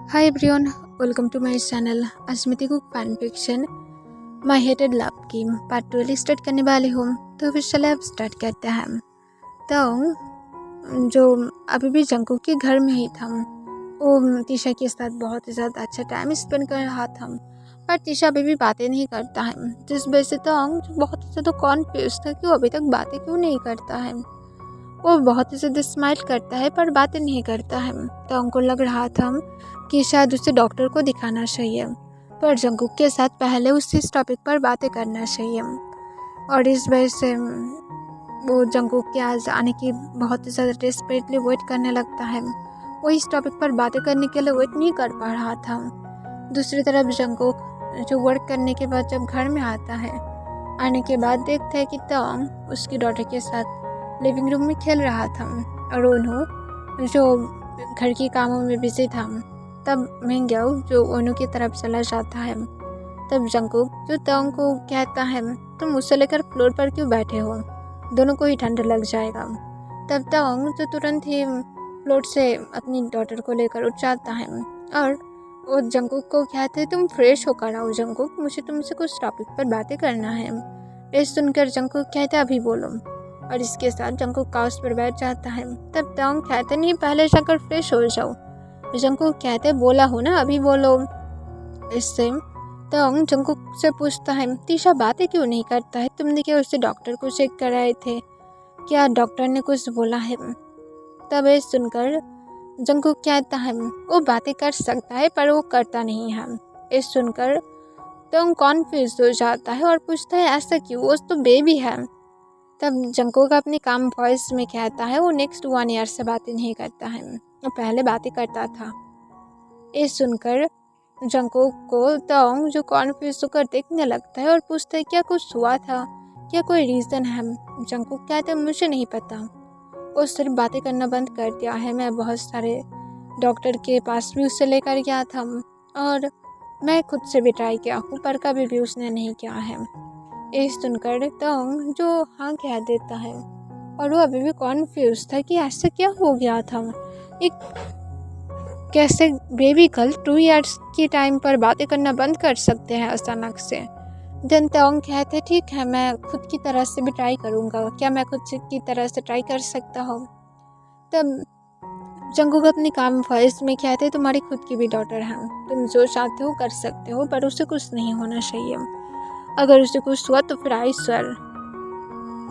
Hi everyone, welcome to my channel Asmiti cook fan fiction my hated love game part 2 start करने वाली हूँ। तो फिर चले अब स्टार्ट करते हैं। तो जो अभी भी जंकुक के घर में ही था, वो तीशा के साथ बहुत ही ज़्यादा अच्छा टाइम स्पेंड कर रहा था, पर तीशा अभी भी बातें नहीं करता है, जिस वजह से तो बहुत ही ज़्यादा कॉन्फ्यूज था कि वो अभी तक बातें क्यों नहीं करता है। वो बहुत ही ज़्यादा स्माइल करता है पर बातें नहीं करता है। तो उनको लग रहा था कि शायद उसे डॉक्टर को दिखाना चाहिए, पर जंकुक के साथ पहले उसे इस टॉपिक पर बातें करना चाहिए। और इस वजह से वो जंकुक के आज आने की बहुत ही ज़्यादा डेस्परेटली वेट करने लगता है। वो इस टॉपिक पर बातें करने के लिए वेट नहीं कर पा रहा था। दूसरी तरफ जंकुक जो वर्क करने के बाद जब घर में आता है, आने के बाद देखता है कि तोंग उसकी डॉटर के साथ लिविंग रूम में खेल रहा था और ओनू जो घर के कामों में बिजी था। तब मिंग्याओ जो ओनू की तरफ चला जाता है। तब जंकुक जो तोंग को कहता है, तुम मुझसे लेकर फ्लोर पर क्यों बैठे हो, दोनों को ही ठंड लग जाएगा। तब तोंग जो तुरंत ही फ्लोर से अपनी डॉटर को लेकर उठ जाता है और वो जंकुक को कहते हैं, तुम फ्रेश होकर आओ जंकुक, मुझे तुमसे कुछ टॉपिक पर बातें करना है। ये सुनकर जंकुक कहता अभी बोलो, और इसके साथ जंकुक काउच पर बैठ जाता है। तब तोंग कहते नहीं, पहले जाकर फ्रेश हो जाओ। जंकुक कहते बोला हो ना अभी बोलो। इससे तोंग जंकुक से पूछता है, तीशा बातें क्यों नहीं करता है, तुमने क्या उससे डॉक्टर को चेक कराए थे, क्या डॉक्टर ने कुछ बोला है। तब ये सुनकर जंकुक कहता है, वो बातें कर सकता है पर वो करता नहीं है। ये सुनकर तोंग कॉन्फ्यूज हो जाता है और पूछता है ऐसा क्यों, वो तो बेबी है। तब जंकुक अपनी काम वॉइस में कहता है, वो नेक्स्ट 1 ईयर से बातें नहीं करता है, वो पहले बातें करता था। ये सुनकर जंकुक को तोंग जो कॉन्फ्यूज होकर देखने लगता है और पूछता है क्या कुछ हुआ था, क्या कोई रीज़न है। जंकुक कहता है मुझे नहीं पता, वो सिर्फ बातें करना बंद कर दिया है। मैं बहुत सारे डॉक्टर के पास भी उससे लेकर गया था और मैं खुद से भी ट्राई किया हूँ, पर कभी भी उसने नहीं किया है। ये सुनकर तोंग जो हाँ कह देता है, और वो अभी भी कॉन्फ्यूज था कि ऐसा क्या हो गया था। एक कैसे बेबी गर्ल 2 ईयर्स की टाइम पर बातें करना बंद कर सकते हैं अचानक से। देन तोंग कहते ठीक है, मैं खुद की तरह से भी ट्राई करूँगा, क्या मैं खुद की तरह से ट्राई कर सकता हूँ। तब जंकुक अपनी काम वॉइस में कहते तुम्हारी खुद की भी डॉटर है, तुम जो चाहते हो कर सकते हो, पर उसे कुछ नहीं होना चाहिए। अगर उसे कुछ हुआ तो फिर आई स्वेयर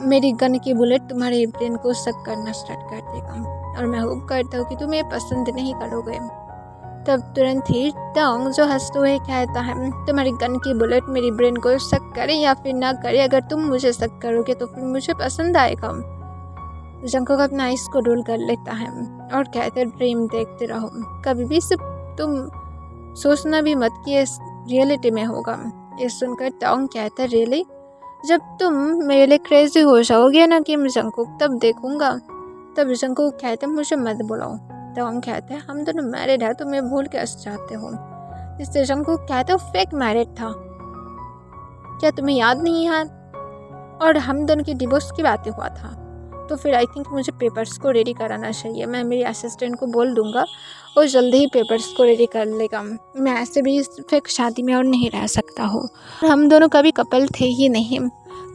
मेरी गन की बुलेट तुम्हारे ब्रेन को सक करना स्टार्ट कर देगा, और मैं होप करता हूँ कि तुम ये पसंद नहीं करोगे। तब तुरंत ही तोंग जो हंसते हुए कहता है, तुम्हारी गन की बुलेट मेरी ब्रेन को सक करे या फिर ना करे, अगर तुम मुझे सक करोगे तो फिर मुझे पसंद आएगा। जंकुक अपना आइस को रोल कर लेता है और कहते ड्रीम देखते रहो, कभी भी सिर्फ तुम सोचना भी मत कि ये रियलिटी में होगा। ये सुनकर तोंग कहता रियली, जब तुम मेरे लिए क्रेजी हो जाओगे ना कि जंकुक, तब देखूंगा। तब जंकुक कहते मुझे मत बुलाओ। तोंग कहते हम दोनों मैरिड है, तुम्हें भूल के चाहते हो। इससे जंकुक कहते फेक मैरिड था, क्या तुम्हें याद नहीं है, और हम दोनों की डिवोर्स की बातें हुआ था, तो फिर आई थिंक मुझे पेपर्स को रेडी कराना चाहिए। मैं मेरी असिस्टेंट को बोल दूंगा, वो जल्दी ही पेपर्स को रेडी कर लेगा। मैं ऐसे भी इस फेक शादी में और नहीं रह सकता हूँ, हम दोनों कभी कपल थे ही नहीं,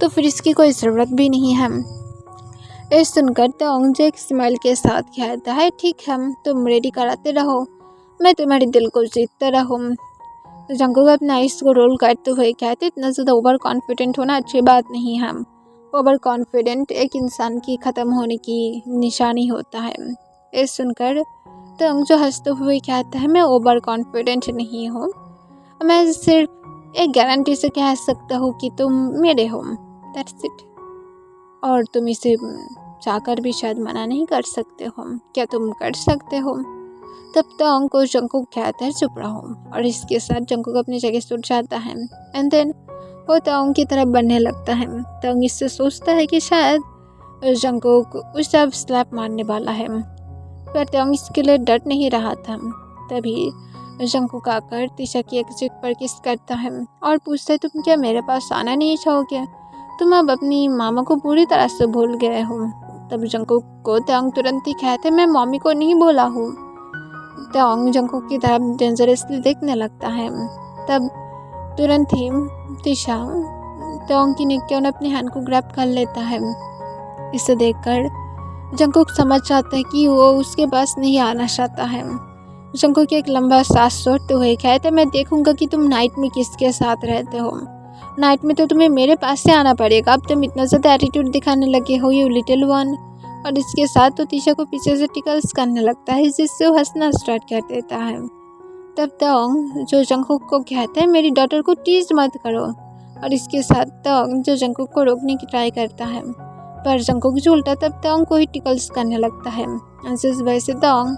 तो फिर इसकी कोई ज़रूरत भी नहीं है। ये सुनकर तोंग जो एक स्माइल के साथ कहता है ठीक है, तुम रेडी कराते रहो, मैं तुम्हारे दिल को जीतता रहूँ। जंकुक अपना आइस को रोल करते हुए कहते इतना ज़्यादा ओवर कॉन्फिडेंट होना अच्छी बात नहीं है। ओवर कॉन्फिडेंट एक इंसान की ख़त्म होने की निशानी होता है। ये सुनकर तोंग जो हंसते हुए कहता है, मैं ओवर कॉन्फिडेंट नहीं हूँ, मैं सिर्फ एक गारंटी से कह सकता हूँ कि तुम मेरे हो, दैट्स इट। और तुम इसे चाहकर भी शायद मना नहीं कर सकते हो, क्या तुम कर सकते हो। तब तोंग को जंकुक कहता है चुप रहो, और इसके साथ जंकुक अपनी जगह से उठ जाता है एंड देन वो तोंग की तरफ बढ़ने लगता है। तोंग इससे सोचता है कि शायद जंकुक उसे अब स्लैप मारने वाला है, पर तोंग इसके लिए डर नहीं रहा था। तभी जंकुक आकर तीशा की एक चिक पर किस करता है और पूछता है तुम क्या मेरे पास आना नहीं चाहोगे, तुम अब अपनी मामा को पूरी तरह से भूल गए हो। तब जंकुक को तोंग तुरंत ही कहते मैं मम्मी को नहीं बोला हूँ, तोंग जंकुक की तरफ डेंजरसली देखने लगता है। तब तुरंत ही तिशा तोंग की नेक के अपने हैंड को ग्रैब कर लेता है। इसे देखकर जंकुक समझ जाता है कि वो उसके पास नहीं आना चाहता है। जंकुक एक लंबा सांस छोड़ते हुए कहता है, मैं देखूंगा कि तुम नाइट में किसके साथ रहते हो। नाइट में तो तुम्हें मेरे पास से आना पड़ेगा। अब तुम इतना ज़्यादा एटीट्यूड दिखाने लगे हो यू लिटिल वन। और इसके साथ तो तिशा को पीछे से टिकल्स करने लगता है, जिससे वो हंसना स्टार्ट कर देता है। तब तोंग जो जंकुक को कहता है, मेरी डॉटर को टीज मत करो। और इसके साथ तोंग जो जंकुक को रोकने की ट्राई करता है, पर जंकुक जो उल्टा तब तोंग को ही टिकल्स करने लगता है। जिस वजह से तोंग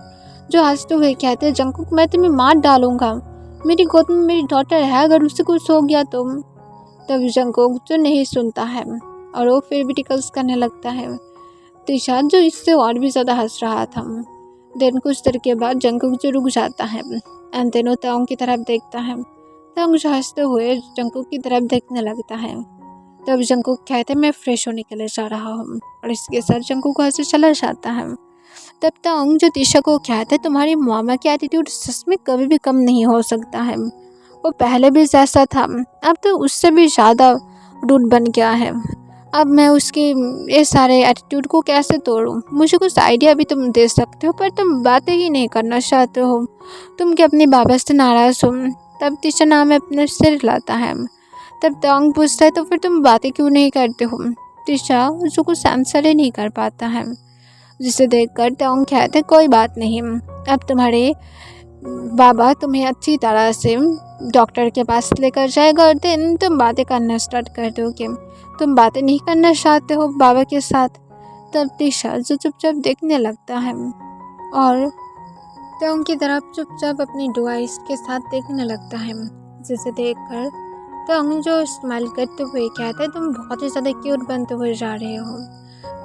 जो हंसते हुए कहते हैं, जंकुक मैं तुम्हें मार डालूंगा, मेरी गोद में मेरी डॉटर है, अगर उससे कुछ हो गया तो। तब जंकुक जो नहीं सुनता है और वो फिर भी टिकल्स करने लगता है। तिशा जो इससे और भी ज़्यादा हंस रहा था। देन कुछ देर के बाद जंकुक जो रुक जाता है एंड देन वो तोंग की तरफ देखता है। तोंग जो हंसते हुए जंकुक की तरफ देखने लगता है। तब जंकुक कहते मैं फ्रेश होने के लिए जा रहा हूँ, और इसके साथ जंकुक वहाँ से चला जाता है। तब तोंग जो तिशा को कहते तुम्हारी मामा की एटीट्यूड सच में कभी भी कम नहीं हो सकता है। वो पहले भी जैसा था, अब तो उससे भी ज़्यादा रूड बन गया है। अब मैं उसके ये सारे एटीट्यूड को कैसे तोड़ूं? मुझे कुछ आइडिया भी तुम दे सकते हो, पर तुम बातें ही नहीं करना चाहते हो। तुम क्या अपनी बाबा से नाराज़ हो? तब तिशा नाम अपने सिर हिलाता है। तब तोंग पूछता है तो फिर तुम बातें क्यों नहीं करते हो? तिशा जो कुछ आंसर ही नहीं कर पाता है, जिसे देखकर तोंग कहते हैं कोई बात नहीं, अब तुम्हारे बाबा तुम्हें अच्छी तरह से डॉक्टर के पास लेकर जाएगा और देन तुम बातें करना स्टार्ट कर दोगे। तुम बातें नहीं करना चाहते हो बाबा के साथ? तब तिशा जो चुपचाप देखने लगता है और तोंग की तरफ चुपचाप अपनी डिवाइस के साथ देखने लगता है, जिसे देखकर तोंग जो स्माइल करते हुए कहता है तुम बहुत ही ज़्यादा क्यूट बनते हुए जा रहे हो।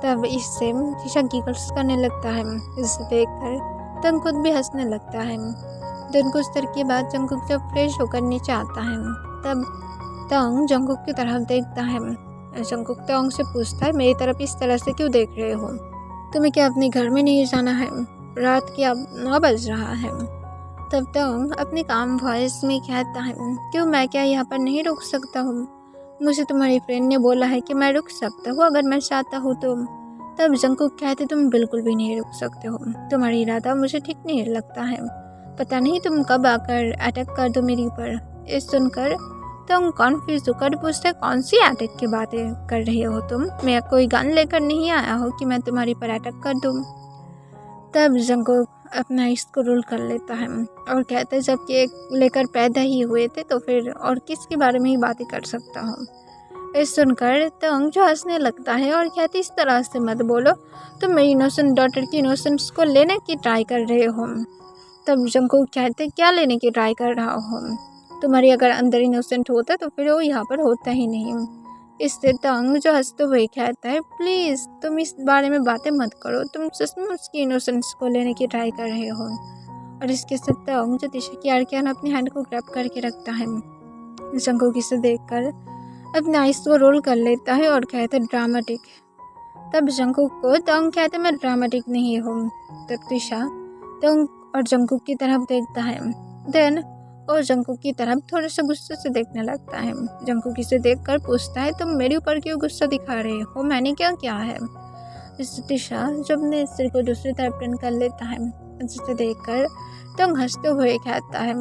तब इससे तिशा गिगल्स करने लगता है, जिसे देखकर तोंग खुद भी हंसने लगता है। दिन कुछ देर के बाद जंकुक जब फ्रेश होकर नीचे आता है, तब तोंग जंकुक की तरफ देखता है। जंकुक तोंग से पूछता है मेरी तरफ इस तरह से क्यों देख रहे हो? तुम्हें क्या अपने घर में नहीं जाना है? रात के अब 9 बज रहा है। तब तोंग अपने काम वॉइस में कहता है, क्यों मैं क्या यहाँ पर नहीं रुक सकता हूँ? मुझे तुम्हारी फ्रेंड ने बोला है कि मैं रुक सकता हूँ अगर मैं चाहता हूँ तो। तब जंकुक कहते तुम बिल्कुल भी नहीं रुक सकते हो, तुम्हारी इरादा मुझे ठीक नहीं लगता है, पता नहीं तुम कब आकर अटैक कर दो मेरे ऊपर। ये सुनकर तुम कॉन्फ्यूज होकर पूछते कौन सी अटैक की बातें कर रहे हो तुम? मैं कोई गन लेकर नहीं आया हूँ कि मैं तुम्हारी पर अटैक कर दूँ। तब जंकुक अपना इसको रोल कर लेता है और कहते जब केक लेकर पैदा ही हुए थे तो फिर और किसके बारे में ही बातें कर सकता हूँ। ये सुनकर तोंग जो हंसने लगता है और कहती इस तरह से मत बोलो, तुम मेरी इनोसेंट डॉटर की इनोसेंस को लेने की ट्राई कर रहे हो। तब जंकुक कहते क्या लेने की ट्राई कर रहा हो? तुम्हारी अगर अंदर इनोसेंट होता तो फिर वो यहाँ पर होता ही नहीं। इससे तोंग जो हंसते हुए कहता है प्लीज़ तुम इस बारे में बातें मत करो, तुम सच में उसकी इनोसेंस को लेने की ट्राई कर रहे हो। और इसके साथ तोंग जो तिशा की आर्कियान अपनी हैंड को ग्रैब करके रखता है। जंकुक इसे देखकर अपने आइस को रोल कर लेता है और कहता है ड्रामेटिक। तब जंकुक को तोंग कहते मैं ड्रामेटिक नहीं हूँ। तब तिशा तोंग और जंकुक की तरफ देखता है, देन और जंकुक की तरफ थोड़े से गुस्से से देखने लगता है। जंकुक इसे देखकर पूछता है तुम मेरे ऊपर क्यों गुस्सा दिखा रहे हो, मैंने क्या किया है? इससे तिशा जब अपने सिर को दूसरी तरफ टर्न कर लेता है, जिसे देखकर तोंग हंसते हुए कहता है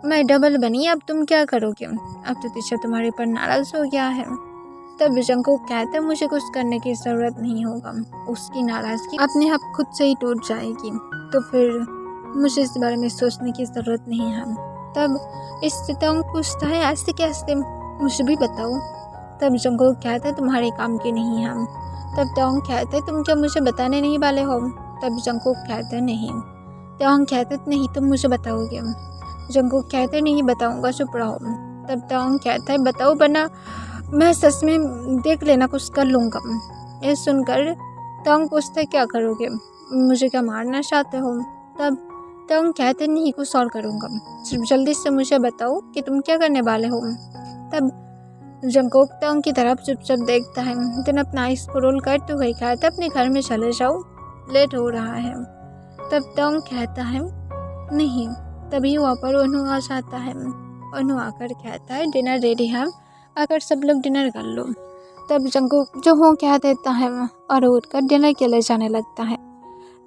मैं डबल बनी, अब तुम क्या करोगे? अब तो तिशा तुम्हारे पर नाराज़ हो गया है। तब जंकुक कहता है मुझे कुछ करने की ज़रूरत नहीं होगा, उसकी नाराज़गी अपने आप खुद से ही टूट जाएगी, तो फिर मुझे इस बारे में सोचने की ज़रूरत नहीं है। तब इससे तोंग पूछता है ऐसे कैसे, मुझे भी बताओ। तब जंकुक कहता है तुम्हारे काम के नहीं हम। तब तोंग कहते तुम क्या मुझे बताने नहीं वाले हो? तब जंकुक कहते नहीं। तोंग कहते नहीं तुम मुझे बताओगे। जंकुक कहते नहीं बताऊंगा, चुप रहो। तब तोंग कहता है बताओ वरना मैं सच में देख लेना कुछ कर लूँगा। ये सुनकर तोंग पूछता है क्या करोगे, मुझे क्या मारना चाहते हो? तब तोंग कहते नहीं कुछ और करूँगा, सिर्फ जल्दी से मुझे बताओ कि तुम क्या करने वाले हो। तब जंकुक तोंग की तरफ चुपचाप देखता है, देन अपना आइस को रोल करते हुए कहता है अपने घर में चले जाओ, लेट हो रहा है। तब तोंग कहता है नहीं। तभी वहाँ पर अनु आ जाता है। अनु आकर कहता है डिनर रेडी है, आकर सब लोग डिनर कर लो। तब जंकुक जो हूँ कह देता है और उठकर डिनर के लिए जाने लगता है।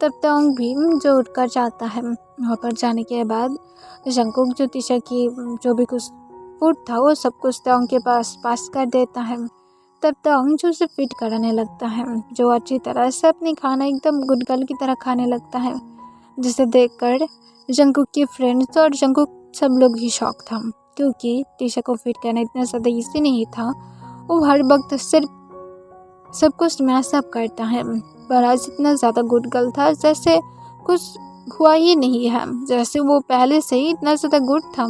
तब तोंग भी जो उठकर जाता है। वहाँ पर जाने के बाद जंकुक जो तीशा की जो भी कुछ फूड था वो सब कुछ तोंग के पास कर देता है। तब तोंग जो उसे फिट कराने लगता है, जो अच्छी तरह से अपनी खाना एकदम गुड गर्ल की तरह खाने लगता है, जिसे देखकर जंकुक के फ्रेंड्स और जंकुक सब लोग ही शॉक था, क्योंकि तीशा को फिट करना इतना ज़्यादा ईजी नहीं था। वो हर वक्त सिर्फ सब कुछ मैसअप करता है, पर आज इतना ज़्यादा गुड गर्ल था जैसे कुछ हुआ ही नहीं है, जैसे वो पहले से ही इतना ज़्यादा गुड था।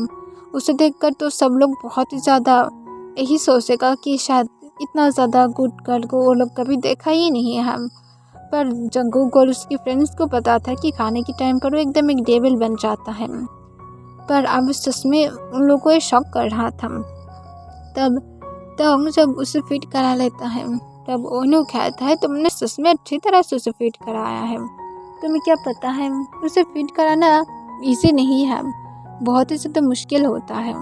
उसे देखकर तो सब लोग बहुत ही ज़्यादा यही सोचेगा कि शायद इतना ज़्यादा गुड गर्ल को वो लोग कभी देखा ही नहीं है। पर जंकुक और उसके फ्रेंड्स को पता था कि खाने के टाइम पर वो एकदम एक डेविल बन जाता है, पर अब सच में उन लोगों को ये शॉक कर रहा था। तब तोंग जब उसे फिट करा लेता है, तब ओनू कहता है तुमने सच में अच्छी तरह से उसे फिट कराया है। तुम्हें क्या पता है उसे फिट कराना इजी नहीं है, बहुत ही ज़्यादा मुश्किल होता है।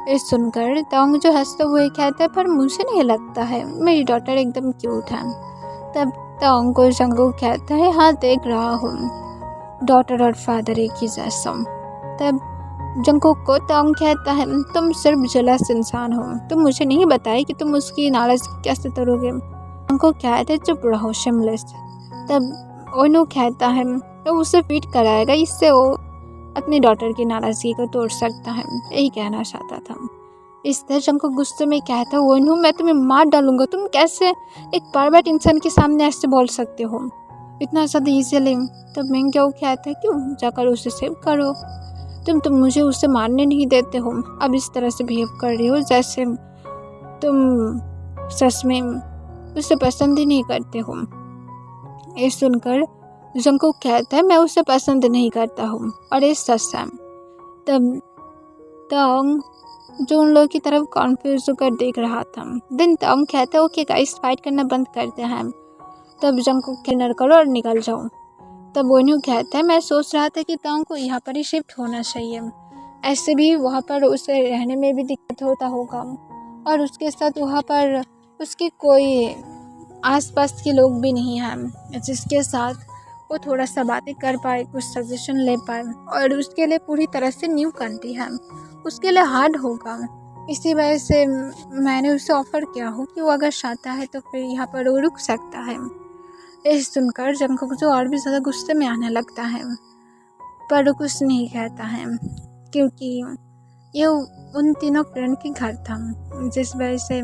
ये सुनकर तोंग जो हंसते हुए कहता है पर मुझे नहीं लगता है, मेरी डॉटर एकदम क्यूट है। तब तोंग को जंकुक कहता है हाँ देख रहा हूँ, डॉटर और फादर एक ही जैसा। तब जंकुक को तोंग कहता है तुम सिर्फ जलस इंसान हो, तुम मुझे नहीं बताए कि तुम उसकी नाराज़गी कैसे तोड़ोगे। जंकुक कहते चुप रहो शिमलेस। तब ओनू कहता है तो उसे फिट कराएगा, इससे वो अपनी डॉटर की नाराज़गी को तोड़ सकता है, यही कहना चाहता था। इस तरह जंकुक गुस्से में कहता है ओनू मैं तुम्हें मार डालूंगा, तुम कैसे एक परवर्ट इंसान के सामने ऐसे बोल सकते हो इतना ज़्यादा इजीली। तब मिंग्यो कहता है क्यों जाकर उसे सेव करो, तुम मुझे उसे मारने नहीं देते हो, अब इस तरह से बिहेव कर रही हो जैसे तुम सच में उसे पसंद ही नहीं करते हो। ये सुनकर जंकुक कहता है मैं उसे पसंद नहीं करता हूँ और ये सच है। तब तोंग जो उन लोगों की तरफ कॉन्फ्यूज होकर देख रहा था, दिन तोंग कहता है ओके गाइस फाइट करना बंद करते हैं। तब जंकुक डिनर करो और निकल जाओ। तब वोन्यू कहता है मैं सोच रहा था कि तोंग को यहाँ पर ही शिफ्ट होना चाहिए, ऐसे भी वहाँ पर उसे रहने में भी दिक्कत होता होगा और उसके साथ वहाँ पर उसके कोई आसपास के लोग भी नहीं हैं जिसके साथ वो थोड़ा सा बातें कर पाए, कुछ सजेशन ले पाए, और उसके लिए पूरी तरह से न्यू कंट्री है, उसके लिए हार्ड होगा। इसी वजह से मैंने उसे ऑफ़र किया हो कि वो अगर चाहता है तो फिर यहाँ पर वो रुक सकता है। ये सुनकर जंकुक जो और भी ज़्यादा गुस्से में आने लगता है, पर वो कुछ नहीं कहता है क्योंकि ये उन तीनों फ्रेंड के घर था, जिस वजह से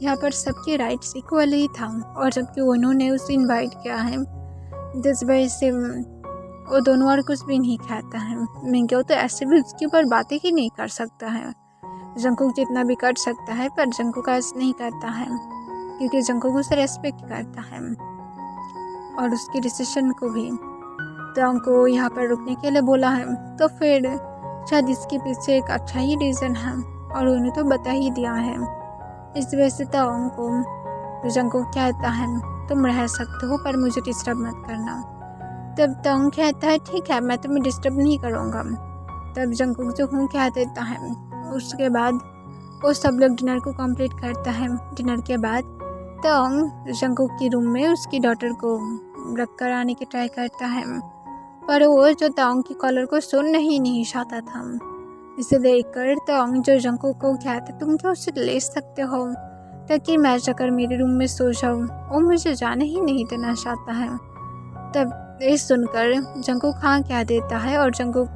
यहाँ पर सबकी राइट्स इक्वल ही था, और जबकि उन्होंने उसे इनवाइट किया है जिस वजह से वो दोनों और कुछ भी नहीं कहता है। मिंग्यो तो ऐसे भी उसके ऊपर बातें ही नहीं कर सकता है, जंकुक जितना भी कर सकता है पर जंकुक आज नहीं करता है क्योंकि जंकुक उसे रेस्पेक्ट करता है और उसके डिसीजन को भी। तो उनको यहाँ पर रुकने के लिए बोला है, तो फिर शायद इसके पीछे एक अच्छा ही रीज़न है और उन्हें तो बता ही दिया है। इस वजह से तोंग को जंकुक कहता है तुम रह सकते हो पर मुझे डिस्टर्ब मत करना। तब तोंग कहता है ठीक है मैं तुम्हें डिस्टर्ब नहीं करूँगा। तब जंकुक जो हूँ कह देता है। उसके बाद वो सब लोग डिनर को कंप्लीट करता है। डिनर के बाद तोंग जंकुक की रूम में उसकी डॉटर को रख कर आने की ट्राई करता है, पर वो जो तोंग की कॉलर को सुनना ही नहीं चाहता था। इसे देखकर तोंग जो जंकुक को कहता तुम क्या उसे ले सकते हो ताकि मैं जाकर मेरे रूम में सो जाऊँ, वो मुझे जाने ही नहीं देना चाहता है। तब ये सुनकर जंकुक हाँ कह देता है और जंकुक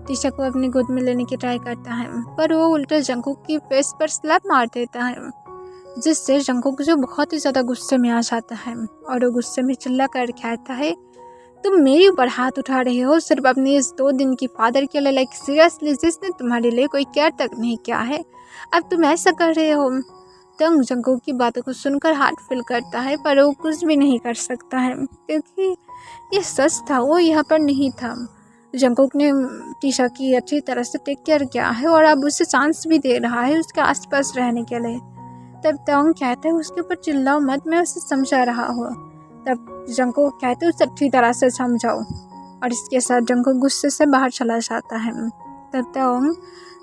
तीशा को अपनी गोद में लेने की ट्राई करता है, पर वो उल्टा जंकुक की फेस पर स्लैप मार देता है, जिससे जंकुक जो बहुत ही ज़्यादा गुस्से में आ जाता है और वो गुस्से में चिल्ला कर कहता है तुम मेरे ऊपर हाथ उठा रहे हो सिर्फ अपने इस 2 दिन की फादर के लिए, लाइक सीरियसली जिसने तुम्हारे लिए कोई केयर तक नहीं किया है, अब तुम ऐसा कर रहे हो। तंग जंकुक की बातों को सुनकर हार्ट फील करता है पर वो कुछ भी नहीं कर सकता है क्योंकि ये सच था, वो यहाँ पर नहीं था। जंकुक ने तीशा की अच्छी तरह से टेक केयर किया है और अब उसे चांस भी दे रहा है उसके आसपास रहने के लिए। तब तोंग कहता है उसके ऊपर चिल्लाओ मत, मैं उसे समझा रहा हूँ। तब जंकुक कहते उसे अच्छी तरह से समझाओ। और इसके साथ जंगकुक गुस्से से बाहर चला जाता है। तब तोंग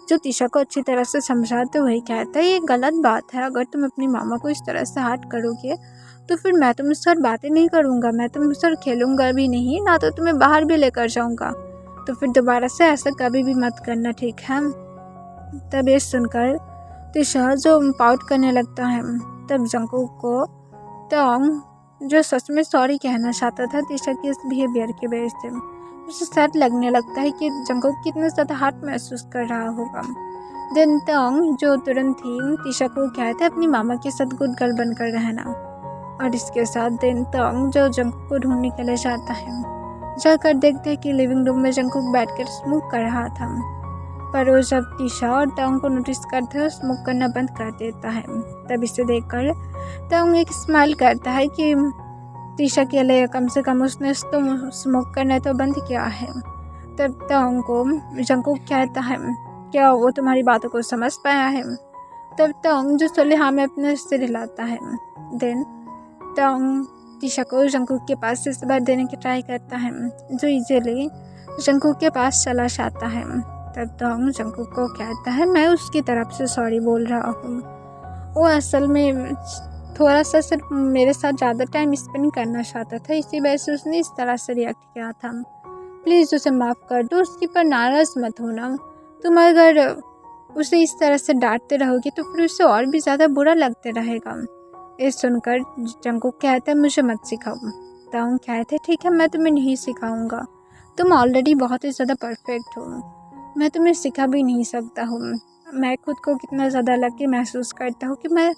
जो तीशा को अच्छी तरह से समझाते हुए कहता है, ये गलत बात है, अगर तुम अपनी मामा को इस तरह से हर्ट करोगे तो फिर मैं तुमसे साथ बातें नहीं करूँगा, मैं तुमसे साथ खेलूँगा भी नहीं, ना तो तुम्हें बाहर भी लेकर जाऊँगा, तो फिर दोबारा से ऐसा कभी भी मत करना, ठीक है। तब ये सुनकर तीशा जो पाउट करने लगता है, तब जंगकुक को तोंग जो सच में सॉरी कहना चाहता था तीशा के इस बिहेवियर की वजह से, उसे सच लगने लगता है कि जंगकुक कितना ज़्यादा हर्ट महसूस कर रहा होगा। देन तोंग जो तुरंत ही तीशा को कहता है अपनी मामा के साथ गुड गर्ल बनकर रहना, और इसके साथ देन तोंग जो जंगकुक को ढूंढने के लिए जाता है। जाकर देखते हैं कि लिविंग रूम में जंगकुक बैठकर स्मोक कर रहा था, पर वो जब तीशा और तोंग को नोटिस करते हैं स्मोक करना बंद कर देता है। तब इसे देखकर तोंग एक स्माइल करता है कि तीशा के लिए कम से कम उसने तो स्मोक करना तो बंद किया है। तब तोंग को जंगकुक कहता है, क्या वो तुम्हारी बातों को समझ पाया है? तब तोंग जो सुलेहा में अपने सिर हिलाता है। देन तोंग तीशा को जंगकुक के पास इस बार देने की ट्राई करता है, जो इजीली जंगकुक के पास चला जाता है। तब तोंग जंगकुक को कहता है, मैं उसकी तरफ से सॉरी बोल रहा हूँ, वो असल में थोड़ा सा सिर्फ मेरे साथ ज़्यादा टाइम स्पेंड करना चाहता था, इसी वजह से उसने इस तरह से रिएक्ट किया था। प्लीज़ उसे माफ़ कर दो, उसके पर नाराज़ मत होना। तुम अगर उसे इस तरह से डांटते रहोगे तो फिर उसे और भी ज़्यादा बुरा लगते रहेगा। ये सुनकर जंगकुक कहता है, मुझे मत सिखाओ। तोंग कहते हैं, ठीक है, मैं तुम्हें नहीं सिखाऊंगा, तुम ऑलरेडी बहुत ही ज़्यादा परफेक्ट हो, मैं तुम्हें सिखा भी नहीं सकता हूँ। मैं खुद को कितना ज़्यादा लकी महसूस करता हूँ कि मैं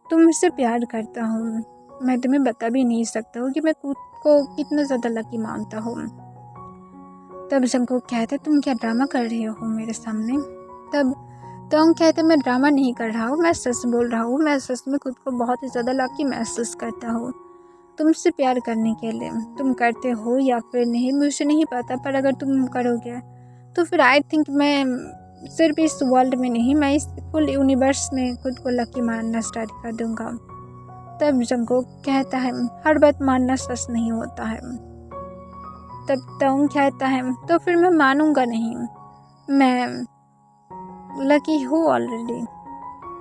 तुमसे प्यार करता हूँ, मैं तुम्हें बता भी नहीं सकता हूँ कि मैं खुद को कितना ज़्यादा लकी मानता हूँ। तब जंगकुक कहते, तुम क्या ड्रामा कर रहे हो मेरे सामने? तब तोंग कहते, मैं ड्रामा नहीं कर रहा हूँ, मैं सच बोल रहा हूँ, मैं सच में खुद को बहुत ही ज़्यादा लकी महसूस करता हूँ तुमसे प्यार करने के लिए। तुम करते हो या फिर नहीं मुझे नहीं पता, पर अगर तुम करोगे तो फिर आई थिंक मैं सिर्फ इस वर्ल्ड में नहीं, मैं इस फुल यूनिवर्स में खुद को लकी मानना स्टार्ट कर दूंगा। तब जंगकुक कहता है, हर बात मानना सच नहीं होता है। तब तोंग कहता है, तो फिर मैं मानूंगा नहीं, मैं लकी हूँ ऑलरेडी,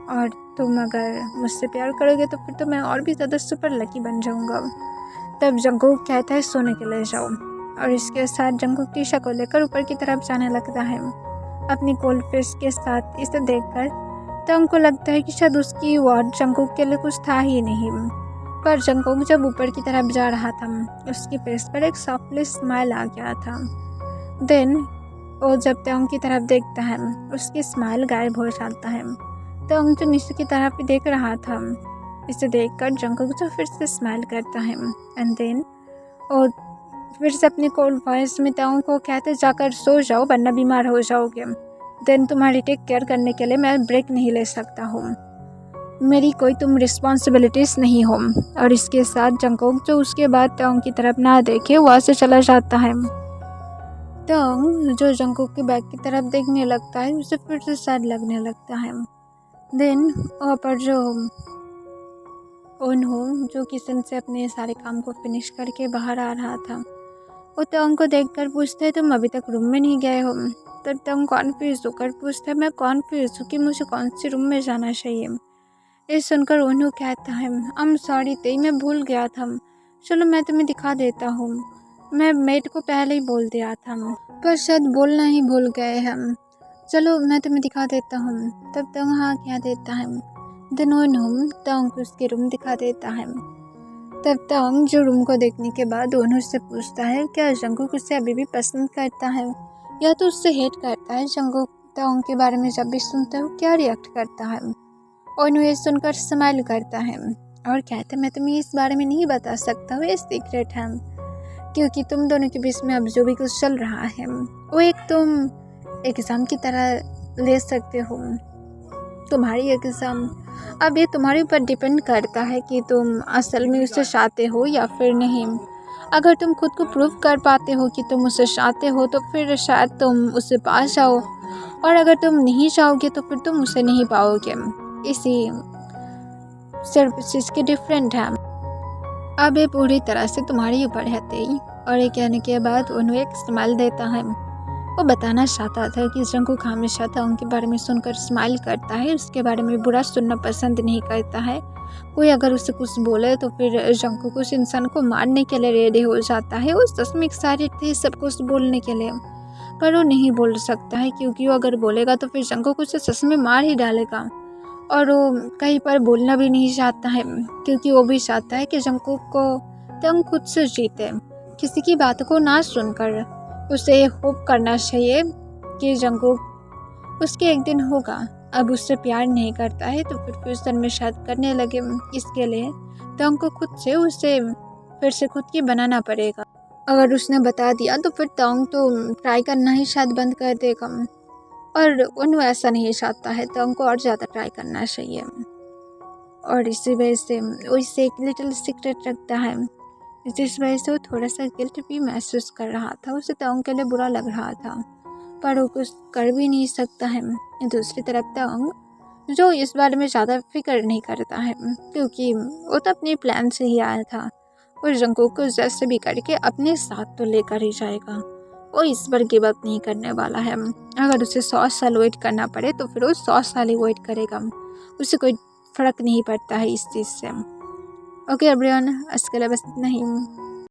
और तुम अगर मुझसे प्यार करोगे तो फिर तो मैं और भी ज़्यादा सुपर लकी बन जाऊँगा। तब जंगकुक कहता है, सोने के लिए जाओ, और इसके साथ जंगकुक तीशा को लेकर ऊपर की तरफ जाने लगता है अपनी कोल्ड फिश के साथ। इसे देखकर तोंग को लगता है कि शायद उसकी वर्ड जंगकुक के लिए कुछ था ही नहीं, पर जंगकुक जब ऊपर की तरफ जा रहा था उसकी फेस पर एक सॉफ्टली स्माइल आ गया था। देन वो जब तोंग की तरफ देखता है उसकी स्माइल गायब हो जाता है। तोंग जो नीचे की तरफ देख रहा था, इसे देखकर जंगकुक जो फिर से स्माइल करता है, एंड देन वो फिर से अपनी कोल्ड वॉइस में तोंग को कहते, जाकर सो जाओ वरना बीमार हो जाओगे। देन तुम्हारी टेक केयर करने के लिए मैं ब्रेक नहीं ले सकता हूँ, मेरी कोई तुम रिस्पॉन्सिबिलिटीज़ नहीं हो। और इसके साथ जंगकुक जो उसके बाद तोंग की तरफ ना देखे वहाँ से चला जाता है। तोंग जो जंगकुक के बैग की तरफ देखने लगता है, उसे फिर से सैड लगने लगता है। देन वहाँ पर जो उन्हों जो किचन से अपने सारे काम को फिनिश करके बाहर आ रहा था, वो तोंग को देखकर पूछता है, तुम अभी तक रूम में नहीं गए हो? तब तोंग कॉन्फ्यूज होकर पूछता है, मैं कॉन्फ्यूज हूँ कि मुझे कौन सी रूम में जाना चाहिए। ये सुनकर उन्हों कहता है, आई एम सॉरी तेई, मैं भूल गया था, चलो मैं तुम्हें दिखा देता हूँ, मैं मेड को पहले ही बोल दिया था, पर शायद बोलना ही भूल गए हम, चलो मैं तुम्हें दिखा देता हूँ। तब तोंग हाँ कह देता है। देन उन्हों तोंग को उसके रूम दिखा देता है। तब तोंग जो रूम को देखने के बाद उन्हों से पूछता है, क्या जंगकुक उसे अभी भी पसंद करता है या तो उससे हेट करता है? जंगकुक तोंग के बारे में जब भी सुनता है वो क्या रिएक्ट करता है? उन्हों ये सुनकर स्माइल करता है और कहता है, मैं तुम्हें इस बारे में नहीं बता सकता हूँ, ये सीक्रेट है, क्योंकि तुम दोनों के बीच में अब जो भी कुछ चल रहा है वो एक तुम एग्ज़ाम की तरह ले सकते हो। तुम्हारी एग्ज़ाम अब ये तुम्हारे ऊपर डिपेंड करता है कि तुम असल में उसे चाहते हो या फिर नहीं। अगर तुम खुद को प्रूव कर पाते हो कि तुम उसे चाहते हो तो फिर शायद तुम उसे पा जाओ, और अगर तुम नहीं चाहोगे तो फिर तुम उसे नहीं पाओगे। इसी सिर्फ चीज़ के डिफरेंट है। अब ये पूरी तरह से तुम्हारे ऊपर है तेई। और ये कहने के बाद उन्हें एक स्माइल देता है। वो बताना चाहता था कि जंगकुक हमेशा तंग के बारे में सुनकर स्माइल करता है, उसके बारे में बुरा सुनना पसंद नहीं करता है। कोई अगर उसे कुछ बोले तो फिर जंगकुक उस इंसान को मारने के लिए रेडी हो जाता है। वो सच में एक्साइटेड थे सब कुछ बोलने के लिए, पर वो नहीं बोल सकता है क्योंकि वो अगर बोलेगा तो फिर जंगकुक उसे सच में मार ही डालेगा। और वो कहीं पर बोलना भी नहीं चाहता है क्योंकि वो भी चाहता है कि जंगकुक को तंग खुद से जीते, किसी की बात को ना सुनकर। उसे होप करना चाहिए कि जंगकुक उसके एक दिन होगा। अब उससे प्यार नहीं करता है तो फिर फ्यूचर में शायद करने लगे। इसके लिए तंग को खुद से उसे फिर से खुद की बनाना पड़ेगा। अगर उसने बता दिया तो फिर तंग तो ट्राई करना ही शायद बंद कर देगा, और उन्हें ऐसा नहीं चाहता है। तंग को और ज़्यादा ट्राई करना चाहिए, और इसी वजह से वो इसे एक लिटिल सीक्रेट रखता है, जिस वजह से वो थोड़ा सा गिल्ट भी महसूस कर रहा था। उसे तंग के लिए बुरा लग रहा था, पर वो कुछ कर भी नहीं सकता है। दूसरी तरफ तंग जो इस बारे में ज़्यादा फिक्र नहीं करता है क्योंकि वो तो अपने प्लान से ही आया था। और जंगकुक को जैसे भी करके अपने साथ तो लेकर ही जाएगा। वो इस बार गिव अप नहीं करने वाला है। अगर उसे 100 साल वेट करना पड़े तो फिर वो 100 साल ही वेट करेगा। उसे कोई फ़र्क नहीं पड़ता है इस चीज़ से। ओके एवरीवन, आज के लिए बस इतना ही।